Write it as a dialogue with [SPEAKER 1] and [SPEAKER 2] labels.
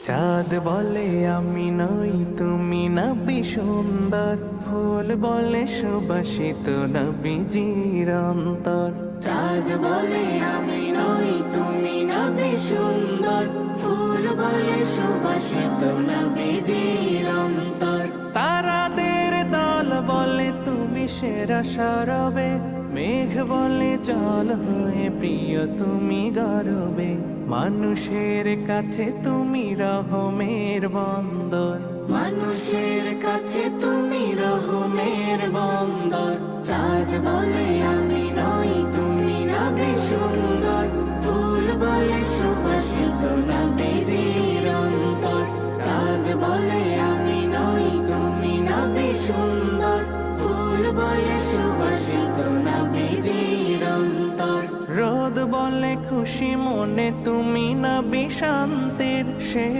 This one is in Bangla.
[SPEAKER 1] চাঁদ বলে আমি নই তুমি নবী সুন্দর, ফুল বলে সুবাসিত নবীজির অন্তর।
[SPEAKER 2] চাঁদ বলে আমি নই তুমি নবী সুন্দর, ফুল বলে সুবাসিত নবীজির অন্তর।
[SPEAKER 1] তারাদের দল বলে তুমি সেরা সরবে, মেঘ বলে জল হয়ে প্রিয় তুমি গরবে। মানুষের কাছে তুমি রহমের বন্দর,
[SPEAKER 2] মানুষের কাছে তুমি রহমের বন্দর। চাঁদ বলে আমি নই তুমি নবী সুন্দর, ফুল বলে সুবাসিত নবীজির অন্তর। চাঁদ বলে আমি নই তুমি নবী সুন্দর, ফুল বলে সুবাসিত নবীজির অন্তর।
[SPEAKER 1] রোদ বলে খুশি মনে তুমি নবী শান্তির শেষ